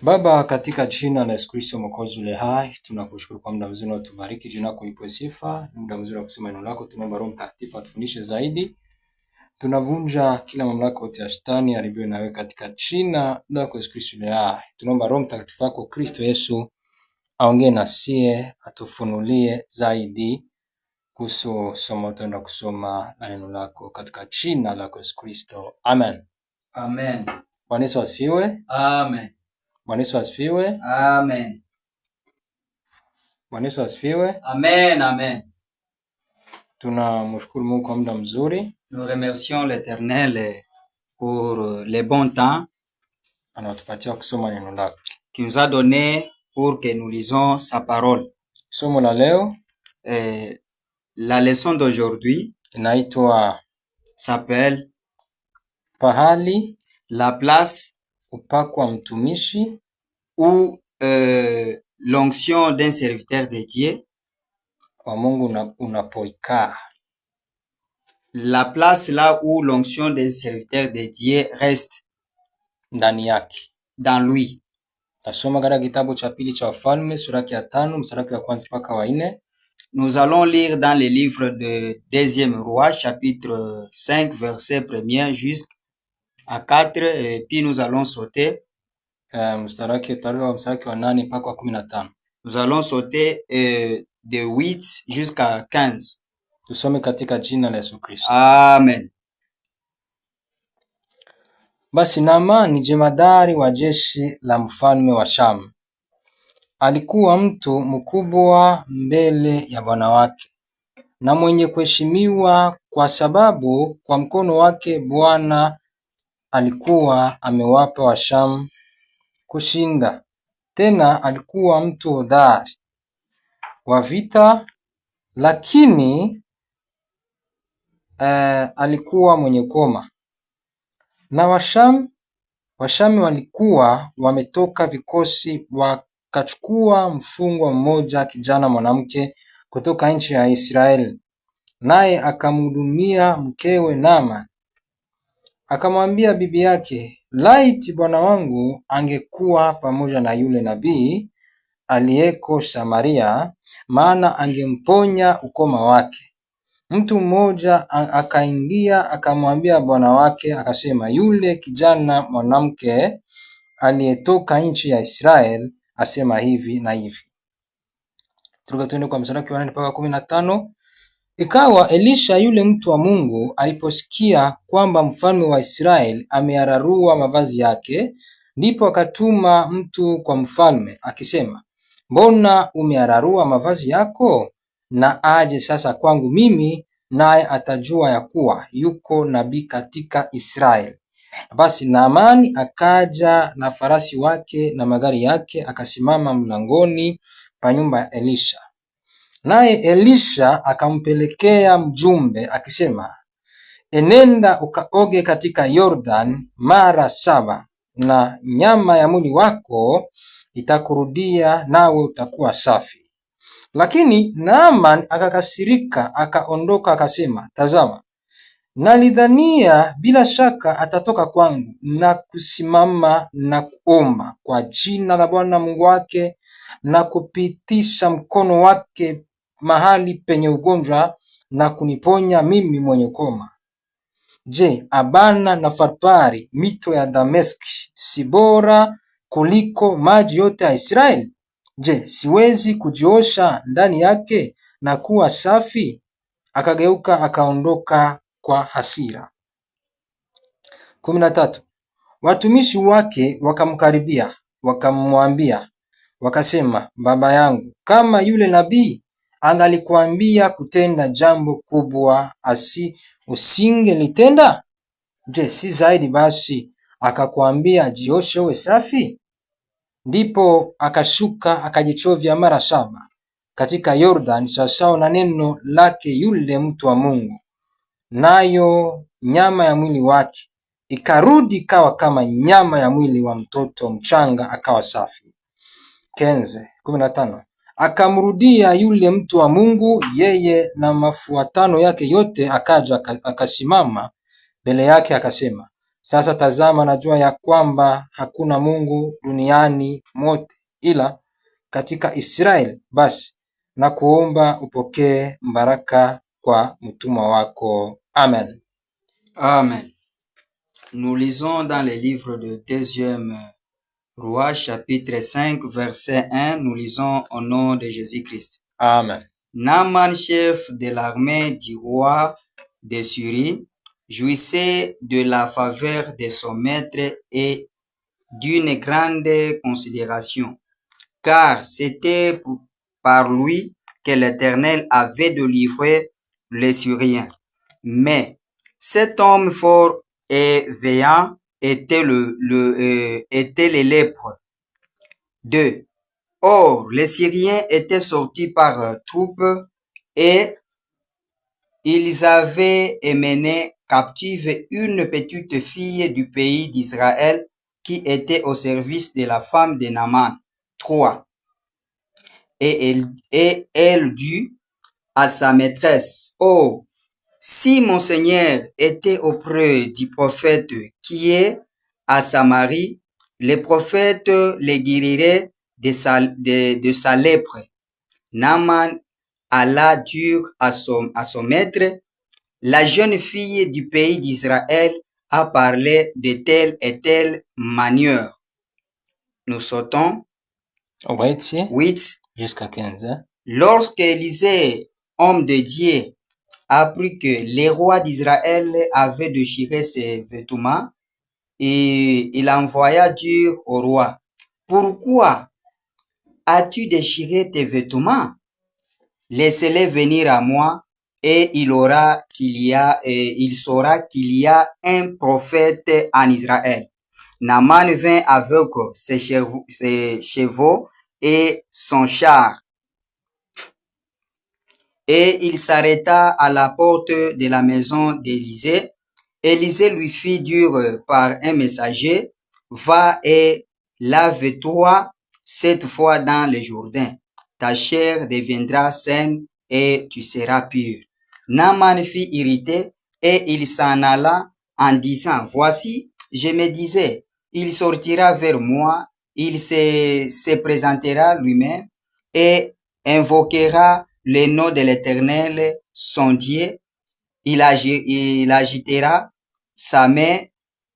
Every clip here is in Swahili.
Baba, katika jina la Yesu Kristo Mwokozi ule hai, tunakushukuru kwa muda mzuri utubariki, jina lako lipewe sifa. Muda mzuri wa kusoma neno lako, tunaomba Roho Mtakatifu atufundishe zaidi. Tunavunja kila mamlaka yote ya shetani aliyo nawe katika jina la Yesu Kristo ule hai. Tunaomba Roho Mtakatifu wako Kristo Yesu aongee nasie, atufunulie zaidi kuhusu somo tutaenda kusoma neno lako katika jina la Yesu Kristo. Amen. Amen. Bwana Yesu asifiwe. Amen. Bwana Yesu asifiwe. Amen. Bwana Yesu asifiwe. Amen. Amen. Tunamshukuru Mungu kwa muda mzuri. Nous remercions l'Éternel pour les bons temps Anatupatia kusoma neno lake, qu'il nous a donné pour que nous lisons sa parole. Somo la leo, la leçon d'aujourd'hui inaitwa s'appelle pahali la place upako wa mtumishi ou l'onction d'un serviteur de Dieu. wa Mungu unapoikaa. La place là où l'onction d'un serviteur de Dieu reste ndani yake, dans lui. Tasoma katika kitabu cha pili cha Wafalme sura ya 5 mstari wa kwanza mpaka wa 4. Nous allons lire dans le livre de Deuxième Roi, chapitre 5, verset 1er jusqu'à 4, et puis nous allons sauter. Mstari wa 8 mpaka wa 15. Nous allons sauter de 8 jusqu'à 15. Tusome katika jina la Yesu Kristo. Amen. Basi Naamani jemadari wa jeshi la mfalme wa Shamu alikuwa mtu mkubwa mbele ya bwana wake na mwenye kuheshimiwa, kwa sababu kwa mkono wake Bwana alikuwa amewapa Washamu kushinda. Tena alikuwa mtu hodari wa vita, lakini alikuwa mwenye koma. Na Washami walikuwa wametoka vikosi, wakachukua mfungwa mmoja, kijana mwanamke kutoka nchi ya Israeli, naye akamhudumia mkewe Naamani. Akamwambia bibi yake, laiti bwana wangu angekuwa pamoja na yule nabii aliyeko Samaria, maana angemponya ukoma wake. Mtu mmoja akaingia akamwambia bwana wake, akasema, yule kijana mwanamke aliyetoka nchi ya Israeli asema hivi na hivi. Tuende kwa mstari wa 8 mpaka 15. Ikawa Elisha yule mtu wa Mungu aliposikia kwamba mfalme wa Israeli ameyararua mavazi yake, ndipo akatuma mtu kwa mfalme akisema, mbona umeyararua mavazi yako? Na aje sasa kwangu mimi, naye atajua ya kuwa yuko nabii katika Israeli. Basi Naamani akaja na farasi wake na magari yake, akasimama mlangoni pa nyumba ya Elisha. Naye Elisha akampelekea mjumbe akisema, enenda ukaoge katika Yordan mara 7, na nyama ya mwili wako itakurudia, nawe utakuwa safi. Lakini Naaman akakasirika, akaondoka akasema, tazama, nalidhania bila shaka atatoka kwangu na kusimama na kuomba kwa jina la Bwana Mungu wake na kupitisha mkono wake mahali penye ugonjwa na kuniponya mimi mwenye ukoma. Je, Abana na Farpari, mito ya Dameski, si bora kuliko maji yote ya Israeli? Je, siwezi kujiosha ndani yake na kuwa safi? Akageuka akaondoka kwa hasira. 13. Watumishi wake wakamkaribia, wakamwambia, wakasema, baba yangu, kama yule nabii angalikuambia kutenda jambo kubwa, usingelitenda? Je, si zaidi basi akakwambia jioshe uwe safi? Ndipo akashuka akajichovya mara 7 katika Yordan, sawasawa na neno lake yule mtu wa Mungu, nayo nyama ya mwili wake ikarudi ikawa kama nyama ya mwili wa mtoto mchanga, akawa safi. 15. Akamrudia yule mtu wa Mungu, yeye na mafuatano yake yote, akaja akasimama mbele yake akasema, Sasa tazama, najua ya kwamba hakuna Mungu duniani mote ila katika Israeli. Basi na kuomba upokee mbaraka kwa mtumwa wako. Amen. Amen. Nous lisons dans le livre de 2e Roi, chapitre 5, verset 1, nous lisons au nom de Jésus-Christ. Amen. Naaman, chef de l'armée du roi de Syrie, jouissait de la faveur de son maître et d'une grande considération, car c'était par lui que l'Éternel avait délivré les Syriens. Mais cet homme fort et vaillant était les lèpres. 2. Or, les Syriens étaient sortis par troupes et ils avaient emmené captive une petite fille du pays d'Israël qui était au service de la femme de Naaman. 3. Et elle dit à sa maîtresse, « Oh, si mon Seigneur était auprès du prophète qui est à Samarie, le prophète le guérirait de sa lèpre. » Naaman alla dire à son maître, « La jeune fille du pays d'Israël a parlé de telle et telle manière. » Nous sautons. 8. Jusqu'à 15. Lorsque Élisée, homme de Dieu, apprit que les rois d'Israël avaient déchiré ses vêtements, et il envoya dire au roi, « Pourquoi as-tu déchiré tes vêtements? Laissez-les venir à moi, et il saura qu'il y a un prophète en Israël. » Naaman vint avec ses chevaux et son char. Et il s'arrêta à la porte de la maison d'Élisée. Élisée lui fit dire par un messager, « Va et lave-toi 7 fois dans le Jourdain. Ta chair deviendra saine et tu seras pur. » Naaman fut irrité et il s'en alla en disant, « Voici, je me disais, il sortira vers moi, il se présentera lui-même et invoquera le nom de l'Éternel, son Dieu. Il agitera sa main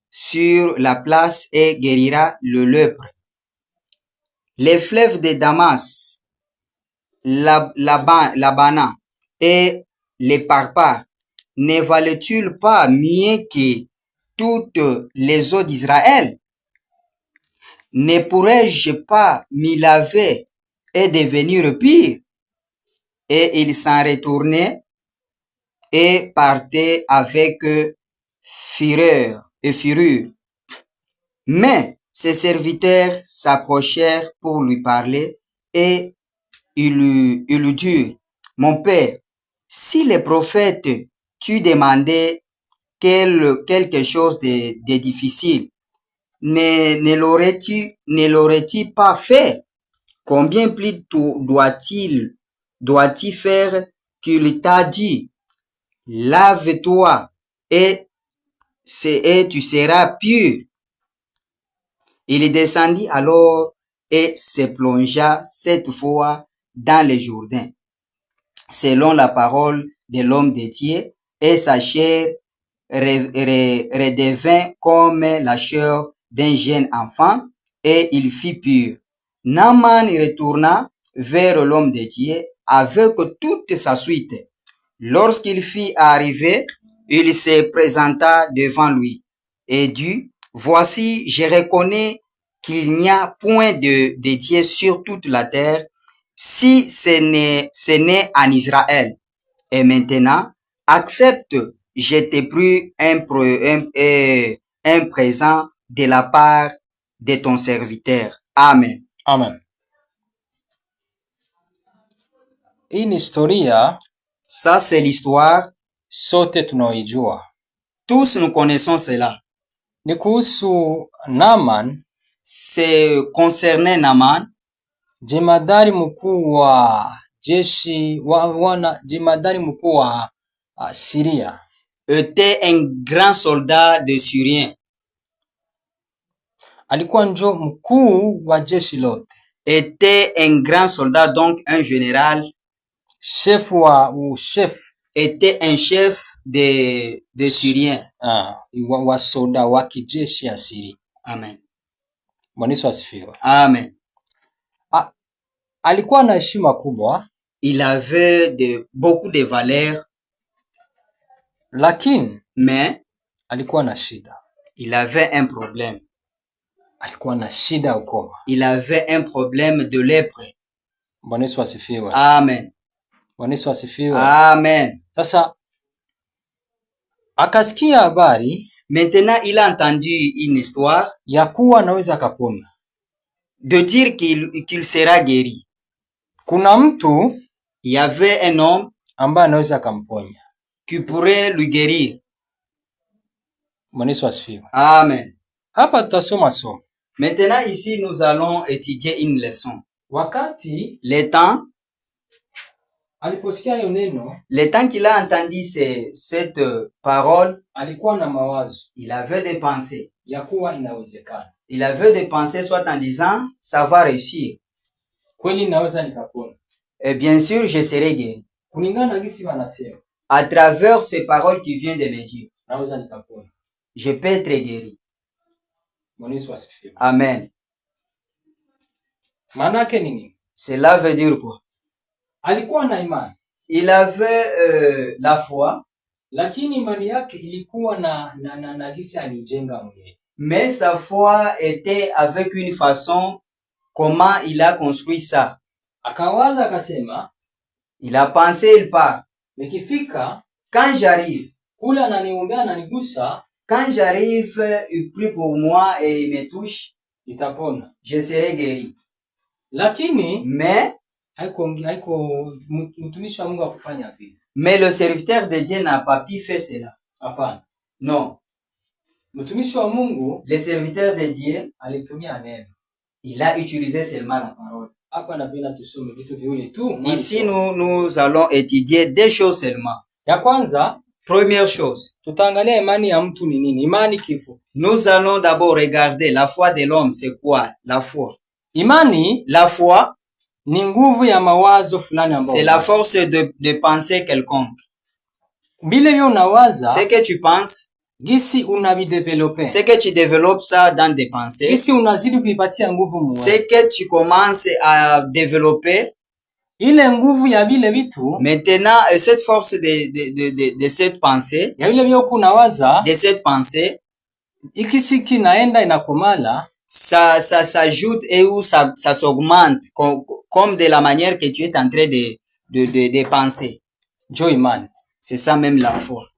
sur la place et guérira le lèpre. Les fleuves de Damas, l'Abana et les Parpar ne valent-ils pas mieux que toutes les eaux d'Israël? Ne pourrais-je pas m'y laver et devenir pur? » Et il s'en retournait et partait avec fureur et fureur. Mais ses serviteurs s'approchèrent pour lui parler et ils lui dirent, « Mon père, si les prophètes t'eût demandé quelque chose de difficile, ne l'aurais-tu pas fait? Combien plus doit-il faire qu'il t'a dit, lave-toi et tu seras pur? » Il descendit alors et se plongea 7 fois dans le Jourdain, selon la parole de l'homme de Dieu, et sa chair redevint comme la chair d'un jeune enfant, et il fut pur. Naaman retourna vers l'homme de Dieu avec toute sa suite. Lorsqu'il fut arrivé, il se présenta devant lui et dit, « Voici, je reconnais qu'il n'y a point de Dieu sur toute la terre, si ce n'est en Israël. Et maintenant, accepte, je t'ai pris un présent de la part de ton serviteur. » Amen. Amen. Hii ni historia Ça, c'est l'histoire. sote tunaoijua. Tous nous connaissons cela. Ni kuhusu Naaman, C'est concerné Naaman, jemadari mkuu wa jeshi jemadari mkuu wa Syria. était un grand soldat de Syrien. alikuwa njo mkuu wa jeshi lote, était un grand soldat, donc un général, chef était un chef de Syriens. wa soda wa kijeshi ya Syria. Amen. Bwana Yesu asifiwe. Amen. Alikuwa na heshima kubwa, il avait beaucoup de valeur, lakini mais alikuwa na shida. Il avait un problème. Alikuwa na shida ya ukoma. Il avait un problème de lèpre. Bwana Yesu asifiwe. Amen. Bwana Yesu asifiwe. Amen. Sasa akasikia habari, maintenant il a entendu une histoire ya kuwa anaweza akapona, de dire qu'il sera guéri. Kuna mtu, il y avait un homme ambaye anaweza akamponya, qui pourrait lui guérir. Bwana Yesu asifiwe. Amen. Hapa tutasoma somo. Maintenant ici nous allons étudier une leçon. Wakati le temps aliposikia hiyo neno, le temps qu'il a entendu cette parole, alikuwa na mawazo, il avait des pensées. ya kuwa inawezekana. Il avait des pensées soit en disant ça va réussir. Kweli naweza nikapona. Et bien sûr je serai guéri. Kulingana na gisi wanasema, à travers ces paroles qui viennent de me dire, naweza nikapona, je peux être guéri. Bwana Yesu asifiwe. Amen. Maana yake nini? Cela veut dire quoi? Alikuwa na imani. Il avait la foi, lakini imani yake ilikuwa na gisi alijenga mwenyewe. Mais sa foi était avec une façon comment il a construit ça. Akawaza akasema, il a pensé, il part. Nikifika, quand j'arrive, kule ananiombea ananigusa, quand j'arrive, il prie pour moi et il me touche, itapona, je serai guéri. Lakini mais haiko mtumishi wa Mungu akufanya vile. Mais le serviteur de Dieu n'a pas pu faire cela. Hapana. Non. Mtumishi wa Mungu, le serviteur de Dieu, alitumia neno. Il a utilisé seulement la parole. Hapa napenda tusome vitu viwili tu. Ici nous allons étudier deux choses seulement. Ya kwanza, première chose, tutaangalia imani ya mtu ni nini? Imani kifo. Nous allons d'abord regarder la foi de l'homme, c'est quoi la foi? Imani, la foi, ni nguvu ya mawazo fulani ambayo, c'est la force de penser quelconque. Bile yo unawaza, ce que tu penses, gisi unavidevelope, c'est que tu développes ça dans des pensées, gisi unazidi kuipatia nguvu mwe, c'est que tu commences à développer ile nguvu ya bile vitu. Maintenant cette force de cette pensée, ya bile vyo kunawaza, de cette pensée, ikisiki naenda inakomala, ça s'ajoute et où ça s'augmente comme de la manière que tu es en train de penser. Jo imani. C'est ça même la foi.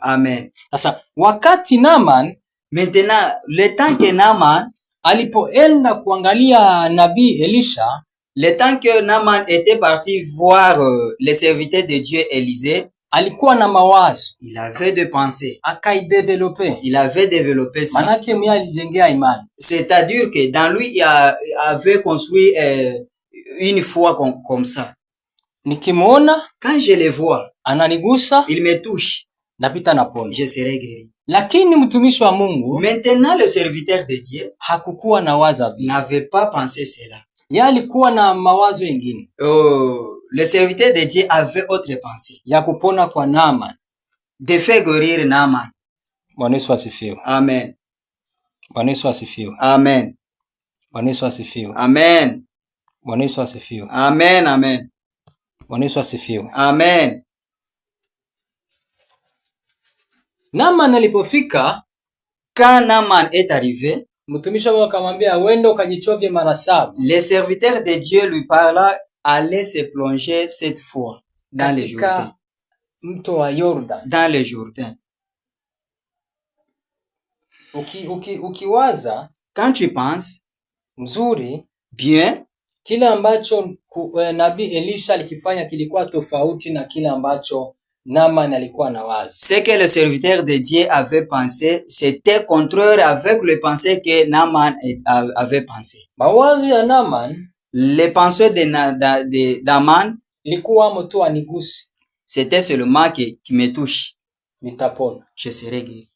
Amen. Sasa wakati Naaman, maintenant le temps que Naaman alipoenda kuangalia nabii Elisha, le temps que Naaman était parti voir le serviteur de Dieu Élisée, alikuwa na mawazo, il avait des pensées, akaidevelope, il avait développé ça. Manake mwenye alijengea imani. C'est-à-dire que dans lui il avait construit une foi comme ça. Nikimwona, quand je le vois, ananigusa, il me touche, napita napona, je serai guéri. Lakini mtumishi wa Mungu, maintenant le serviteur de Dieu, hakukuwa na waza vile, n'avait pas pensé cela. Yeye alikuwa na mawazo mengine. Le serviteur de Dieu avait autre pensée, ya kupona kwa Naaman, de faire guérir Naaman. Bwana Yesu asifiwe. Amen. Bwana Yesu asifiwe. Amen. Bwana Yesu asifiwe. Amen. Bwana Yesu asifiwe. Amen. Amen. Bwana Yesu asifiwe. Amen. Naaman alipofika, quand Naaman est arrivé, mtumishi wake akamwambia uende ukajichovye mara 7. Le serviteur de Dieu lui parla, allez se plonger 7 fois dans le Jourdain. Mto wa Jordan. Dans le Jourdain. Ukiwaza, quand tu penses mzuri, bien, kile ambacho nabii Elisha alikifanya kilikuwa tofauti na kile ambacho Naaman alikuwa anawaza. Ce que le serviteur de Dieu avait pensé, c'était contraire avec le pensée que Naaman avait pensé. Mawazo ya Naaman, les pensées de Naaman, ilikuwa mtu anigusi, c'était seulement que tu me touches, nitapona, je serai guéri.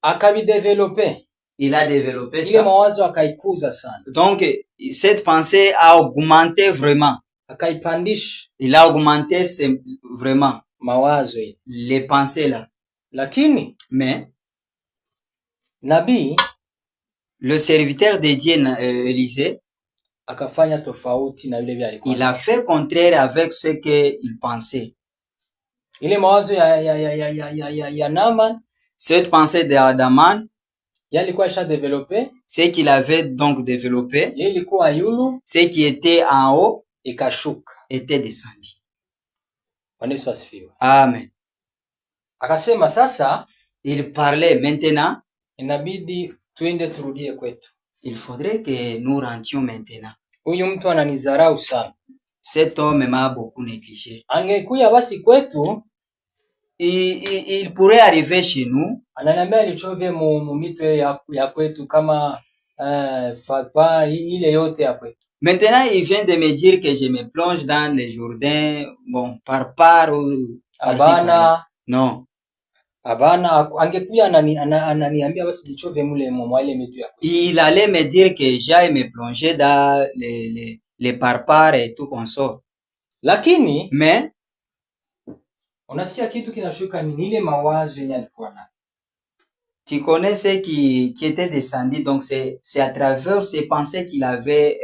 Akavidevelope, il a développé ile ça. mawazo akaikuza sana, Donc, cette pensée a augmenté vraiment. akaipandisha Il a augmenté vraiment mawazo ile. les pensées là. Lakini Mais nabii le serviteur de Dieu, Élisée, akafanya tofauti na yule vile alikuwa. il a fait contraire avec ce qu'il pensait. Ile mawazo ya Naaman Cette pensée d'Adaman, yalikuwa isha develope, ce qu'il avait donc développé, yeye ilikuwa yulu ce qui était en haut ikashuka. était descendu. Bwana Yesu asifiwe. Amen. Akasema sasa Il parlait maintenant, inabidi tuende turudie kwetu. il faudrait que nous rentrions maintenant. Huyu mtu ananizarau sana. Cet homme m'a beaucoup négligé. Angekuya basi kwetu, Il pourrait arriver chez nous, ananiambia nichove mu mito ya kwetu kama fapa ile yote ya kwetu. maintenant il vient de me dire que je me plonge dans les Jourdains, bon, par part ou par-ci, par-là. Abana, Non. abana angekuya ananiambia basi nichove mule mwa ile mito ya kwetu. Il allait me dire que j'aille me plonger dans les par-part et tout consort. Lakini Mais unasikia kitu kinashuka ni ile mawazo yenye alikuwa nayo. tu connais ce qui était descendu, donc c'est à travers ces pensées qu'il avait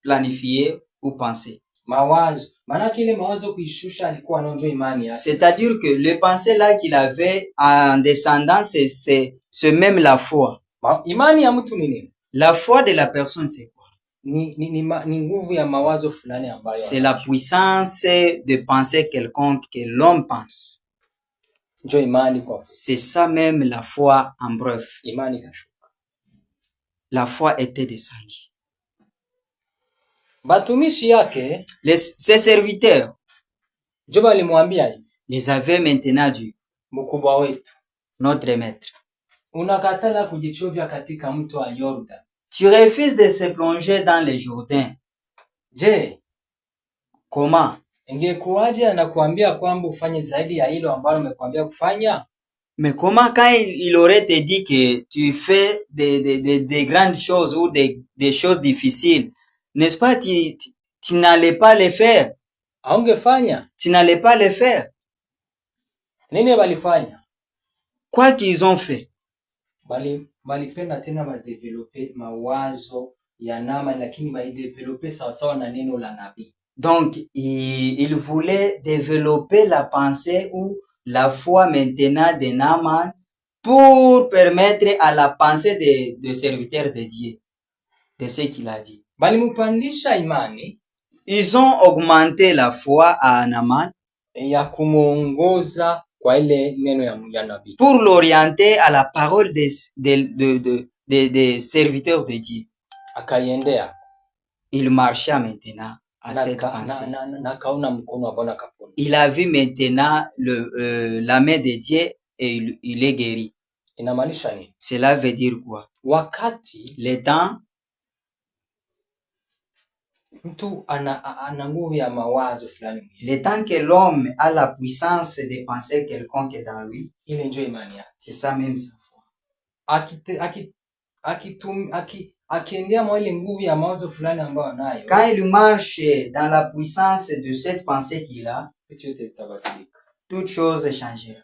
planifié ou pensé. Mawazo, maana ile mawazo kuishusha alikuwa anaonja imani yake. C'est-à-dire que les pensées là qu'il avait en descendant, c'est même la foi. Imani ya mtu ni nini? La foi de la personne, c'est quoi? Ni nguvu ya mawazo fulani ambayo. C'est la puissance de penser quelconque que l'homme pense. Ndio imani kwa. C'est ça même la foi en bref. Imani kashuka. La foi était descendue. Batumishi yake, Ses serviteurs ndio alimwambia hivi, les avaient maintenant dit, mkubwa wetu, notre maître, unakatala kujichovya katika mto wa Yordan. tu refuses de se plonger dans les Jourdains. Je, Comment? ingekuwaje anakuambia kwamba ufanye zaidi ya hilo ambalo amekwambia kufanya? Mais comment quand il aurait te dit que tu fais des grandes choses ou des choses difficiles, n'est-ce pas, tu n'allais pas les faire? Haungefanya? Tu n'allais pas les faire. Nini walifanya? Quoi qu'ils ont fait? Walipenda tena wadevelope mawazo ya Naaman, lakini waidevelope sawasawa na neno la nabii. Donc, il voulait développer la pensée ou la foi maintenant de Naaman pour permettre à la pensée de serviteur de Dieu, de ce qu'il a dit. Balimupandisha imani. Ils ont augmenté la foi à Naaman ya kumuongoza kwa ile neno ya nabii, pour l'orienter à la parole des serviteurs de Dieu. Akaiendea. Il marcha maintenant à cette pensée. Il a vu maintenant la main de Dieu et il est guéri. Inamaanisha nini? Cela veut dire quoi? Wakati le temps mtu ana nguvu ya mawazo fulani, le temps que l'homme a la puissance de penser quelconque dans lui, ile ndio imani yake. c'est ça même sa foi. Akiendea mwa ile nguvu ya mawazo fulani ambayo anayo, quand il marche dans la puissance de cette pensée qu'il a, toute chose changera.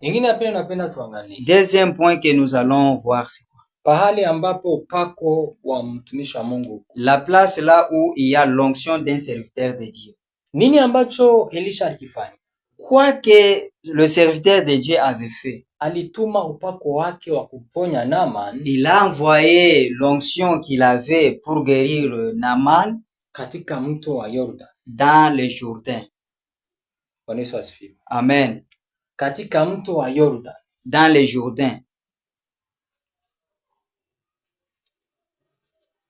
Ingine pia napenda tuangalie. Deuxième point que nous allons voir, c'est quoi? Pahali ambapo upako wa mtumishi wa Mungu. La place là où il y a l'onction d'un serviteur de Dieu. Nini ambacho Elisha alikifanya? Quoi que le serviteur de Dieu avait fait, alituma upako wake wa kuponya Naaman. Il a envoyé l'onction qu'il avait pour guérir Naaman katika mto wa Yordan, dans le Jourdain. Bwana Yesu asifiwe. Amen. Katika mto wa Yordan, dans le Jourdain.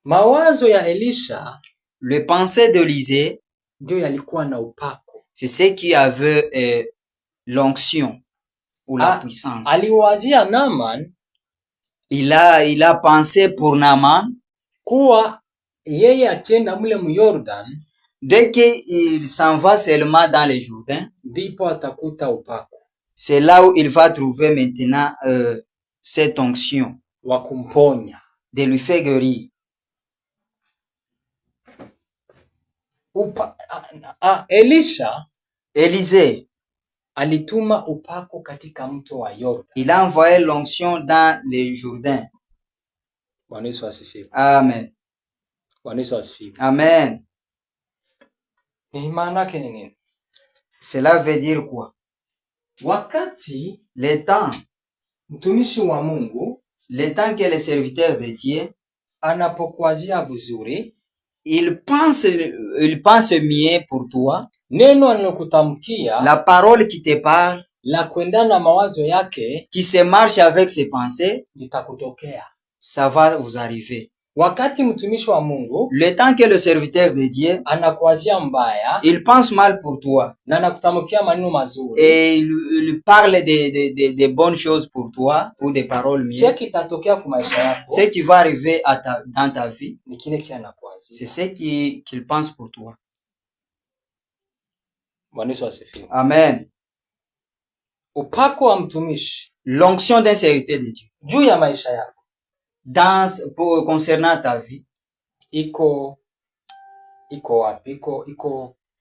Mawazo ya Elisha, le pensée d'Élisée, ndio yalikuwa na upako. C'est ce qui avait l'onction ou la puissance. Aliwazia Naaman, il a pensé pour Naaman kuwa yeye akienda mule mu Yordan, dès qu'il s'en va seulement dans le Jourdain, ndipo atakuta upako. C'est là où il va trouver maintenant cette onction. wa kumponya. de lui faire guérir. Elisha Élisée, alituma upako katika mto wa Yordan. il a envoyé l'onction dans le Jourdain. Bwana Yesu asifiwe. Amen. Bwana Yesu asifiwe. Amen. Ni maana yake ni nini? Cela veut dire quoi? Wakati Le temps, mtumishi wa Mungu le temps que le serviteur de Dieu, anapokuwazia vizuri, il pense mieux pour toi, neno analokutamkia la parole qui te parle, la kuendana na mawazo yake qui se marche avec ses pensées, litakutokea. ça va vous arriver. Wakati mtumishi wa Mungu Le temps que le serviteur de Dieu, anakuwazia mbaya il pense mal pour toi na anakutamkia maneno mazuri, et il parle de bonnes choses pour toi ou des paroles mieux, je kitatokea kwa maisha yako, ce qui va arriver dans ta vie, ni kile kile anakuwazia. c'est ce qu'il pense pour toi. Bwana Yesu asifiwe. Amen. Upako wa mtumishi L'onction d'un serviteur de Dieu juu ya maisha yako concernant ta vie, iko wapi?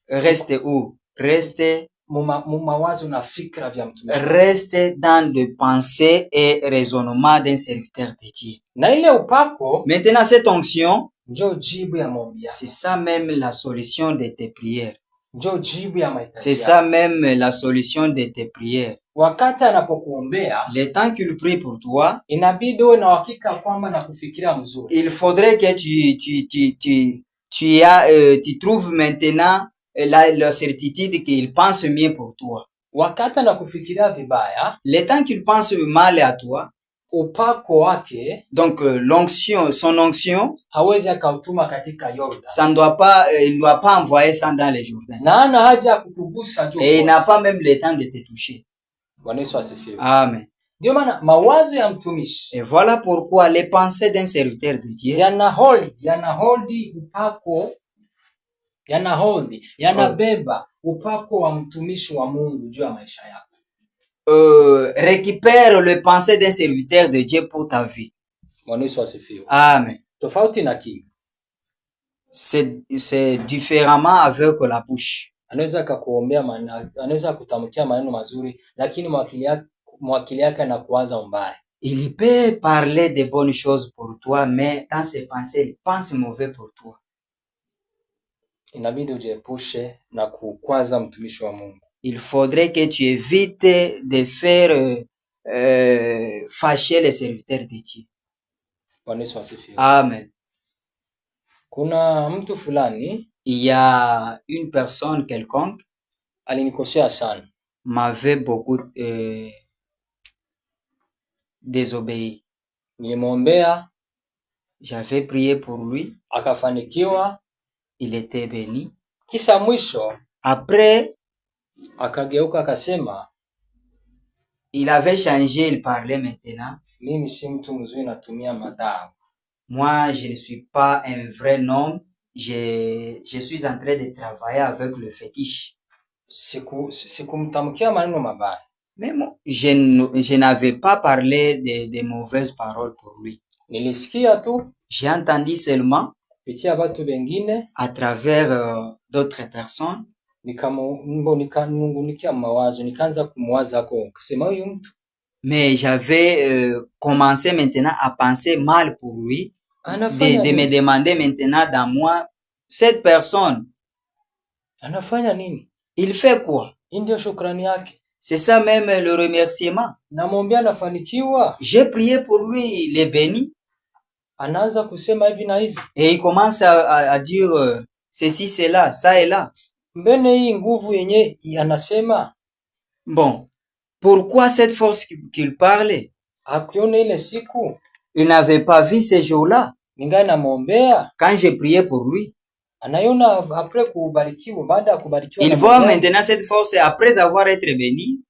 reste où? Reste mawazo na fikra vya mtumishi. Reste dans les pensées et raisonnements d'un serviteur de Dieu. Na ile upako, maintenant cette onction, ndio jibu ya maombi yako. C'est ça même la solution de tes prières. Ndio jibu ya mahitaji. C'est ça même la solution de tes prières. Wakati anapokuombea, le temps qu'il prie pour toi, inabidi uwe na uhakika kwamba na kufikiria mzuri. Il faudrait que tu trouves maintenant la certitude qu'il pense mieux pour toi. Wakati anakufikiria vibaya, le temps qu'il pense mal à toi, upako wake, donc son onction, hawezi akautuma katika Yordan. Ça ne doit il ne doit pas envoyer ça dans les Jourdains. Na ana haja ya kukugusa juu. Et il n'a pas même le temps de te toucher. Bwana Yesu asifiwe. Amen. Ndio maana mawazo ya mtumishi, et voilà pourquoi les pensées d'un serviteur de Dieu yanaholdi upako, yanabeba upako wa mtumishi wa Mungu juu ya maisha yako. Récupère le pensée d'un serviteur de Dieu pour ta vie. Bwana Yesu asifiwe. Amen. Tofauti na kinywa, c'est différemment avec la bouche. Anaweza anaweza kutamkia maneno mazuri, lakini mwakili yake anakuwaza mbaya. Il peut parler de bonnes choses pour toi, mais dans ses pensées, il pense mauvais pour toi. Inabidi ujiepushe na kukwaza mtumishi wa Mungu. Il faudrait que tu évites de faire fâcher les serviteurs de Dieu. Bwana Yesu asifiwe. Amen. Kuna mtu fulani, il y a une personne quelconque, alinikosea sana, m'avait beaucoup désobéi. Nilimwombea, j'avais prié pour lui, akafanikiwa, il était béni. Kisha mwisho, après, akageuka akasema, il avait changé, il parlait maintenant, mimi si mtu mzuri, natumia madawa. Moi, je ne suis pas un vrai homme, je suis en train de travailler avec le fétiche. Sikumtamkia maneno mabaya. Mais moi, je n'avais pas parlé de mauvaises paroles pour lui. Nilisikia tu, j'ai entendu seulement kupitia watu wengine, à travers d'autres personnes. Nikanungunikia mawazo, nikaanza kumwaza kwa kusema huyu mtu. Mais j'avais commencé maintenant à penser mal pour lui, de me demander maintenant dans moi, cette personne, anafanya nini? Il fait quoi? Ndio shukrani yake. C'est ça même le remerciement. Namwombea anafanikiwa. J'ai prié pour lui, il est béni. Anaanza kusema hivi na hivi. Et il commence à dire ceci, cela, ça et là. Mbene hii nguvu yenye anasema. Bon, pourquoi cette force qu'il parlait? Hakuona ile siku. Il n'avait pas vu ces jours-là. Ningali namwombea. Quand j'ai prié pour lui. Anayona après kubarikiwa, baada ya kubarikiwa. Il voit maintenant cette force après avoir été béni.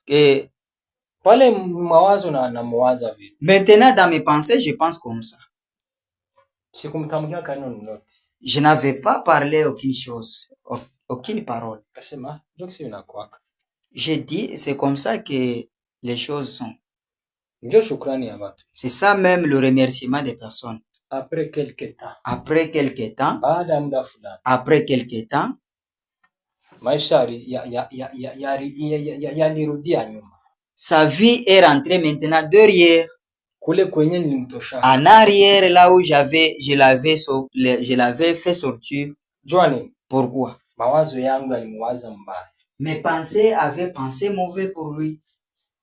Et pale mawazo na mwaza vile. Maintenant dans mes pensées, je pense comme ça. Sikumtamkia kaneno lolote. Je n'avais pas parlé aucune chose, aucune parole. Kasema, ndio inakuwa. J'ai dit c'est comme ça que les choses sont. Ndio shukrani ya watu. C'est ça même le remerciement des personnes. Après quelque temps, Après quelque temps, baada ya muda fulani, après quelque temps, maisha yalirudia nyuma. sa vie est rentrée maintenant derrière, Kule kwenye nilimtosha. en arrière, là où je l'avais fait sortir. Jua nini? Pourquoi? Mawazo yangu yalimuwaza mbaya. Mes pensées avaient pensé mauvais pour lui.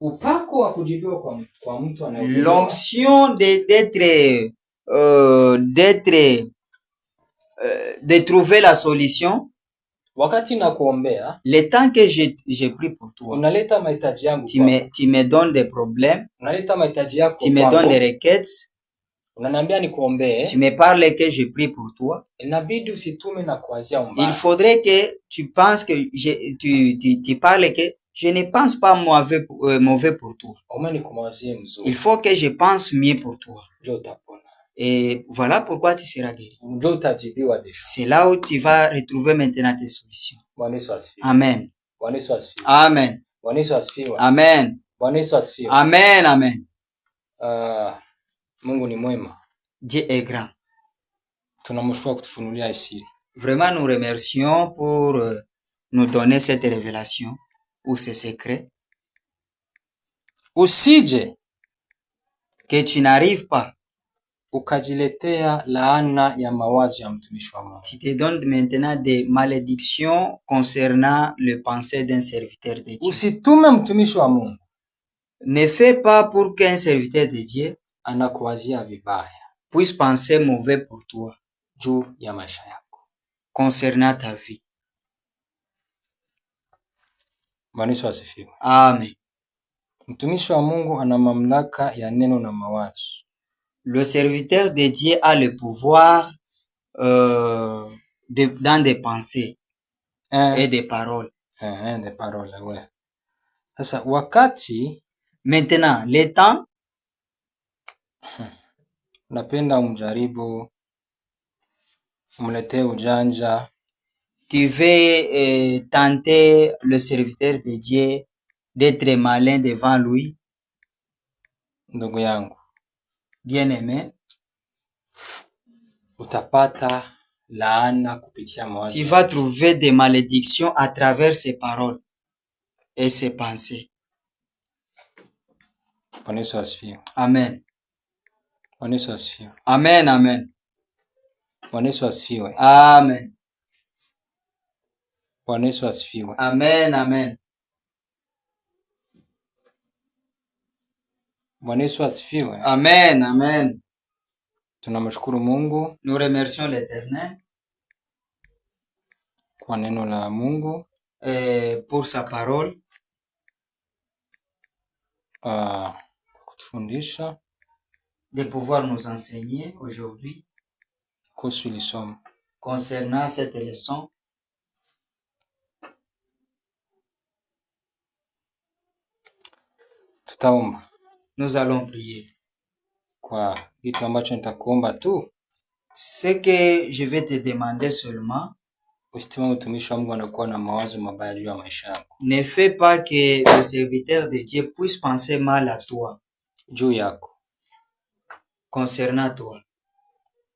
Upako wa kujibiwa kwa mtu anayeomba. L'onction de trouver la solution. Wakati nakuombea, Le temps que j'ai pris pour toi, unaleta mahitaji yangu tu me donnes des problèmes, unaleta mahitaji yako tu me donnes des requêtes, unaniambia nikuombee, tu me parles que je prie pour toi. inabidi usitume na kuanzia mbaya. Il faudrait que tu penses que tu parles que je ne pense pas mauvais pour toi. Il faut que je pense mieux pour toi. Et voilà pourquoi tu seras guéri. C'est là où tu vas retrouver maintenant tes solutions. Amen. Amen. Amen. Amen. Amen. Mungu ni mwema. Dieu est grand. Tunamshukuru kutufunulia siri. Vraiment, nous remercions pour nous donner cette révélation ou ce secret. Usije que tu n'arrives pas ukajiletea laana ya mawazo ya mtumishi wa Mungu. Tu te donnes maintenant des malédictions concernant le pensée d'un serviteur de Dieu. Usitume mtumishi wa Mungu. Ne fais pas pour qu'un serviteur de Dieu anakuwazia vibaya puisse penser mauvais pour toi juu ya maisha yako concernant ta vie. Bwana Yesu asifiwe. Amen. Mtumishi wa Mungu ana mamlaka ya neno na mawazo. Le serviteur de Dieu a le pouvoir dans des pensées et des paroles. Des paroles, ouais. Sasa wakati maintenant le temps napenda umjaribu umletee ujanja. Tu veux tenter le serviteur de Dieu d'être malin devant lui. Ndugu yangu, bien-aimé, utapata laana kupitia mawazo. Tu vas trouver des malédictions à travers ses paroles et ses pensées. Bwana Yesu asifiwe. Amen. Bwana Yesu asifiwe. Amen, amen. Bwana Yesu asifiwe. Amen. Bwana Yesu asifiwe. Amen, amen. Bwana Yesu asifiwe. Amen, amen. Tunamshukuru Mungu. Nous remercions l'Éternel kwa neno la Mungu pour sa parole. Kutufundisha de pouvoir nous enseigner aujourd'hui kuhusu lisomo concernant cette leçon. Tutaomba. Nous allons prier. Kwa kitu ambacho nitakuomba tu, ce que je vais te demander seulement, usitimame mtumishi wa Mungu anakuwa na mawazo mabaya juu ya maisha yako. Ne fais pas que le serviteur de Dieu puisse penser mal à toi. Juu yako. Concernant toi.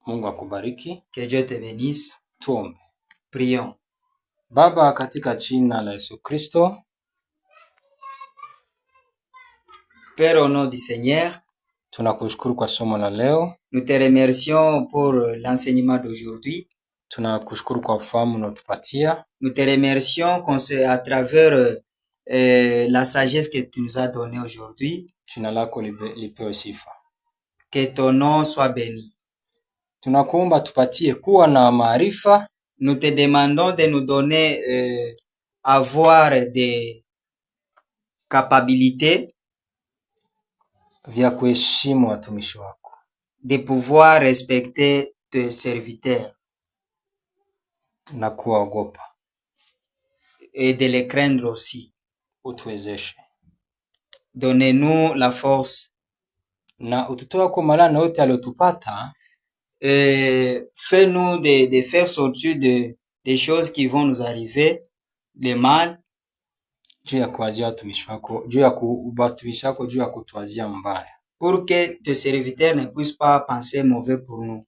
Mungu akubariki. Que Dieu te bénisse. Tuombe. Prions. Baba, katika jina la Yesu Kristo, Père, au nom du Seigneur, tunakushukuru kwa somo la leo. Nous te remercions pour l'enseignement d'aujourd'hui. Tunakushukuru kwa ufahamu unaotupatia. Nous te remercions à travers la sagesse que tu nous as donnée aujourd'hui. Jina lako lipewe sifa. Que ton nom soit béni. Tunakuomba tupatie kuwa na maarifa. Nous te demandons de nous donner avoir des capacités vya kuheshimu watumishi wako, de pouvoir respecter tes serviteurs na kuwaogopa, et de les craindre aussi. Utuwezeshe. Donnez-nous la force. Na ututoe kwa malana yote aliyotupata. Fais-nous de faire sortir des choses qui vont nous arriver, le mal. juu ya kuwazia watumishi wako, juu ya watumishi wako, juu ya kutuwazia mbaya, pour que tes serviteurs ne puissent pas penser mauvais pour nous.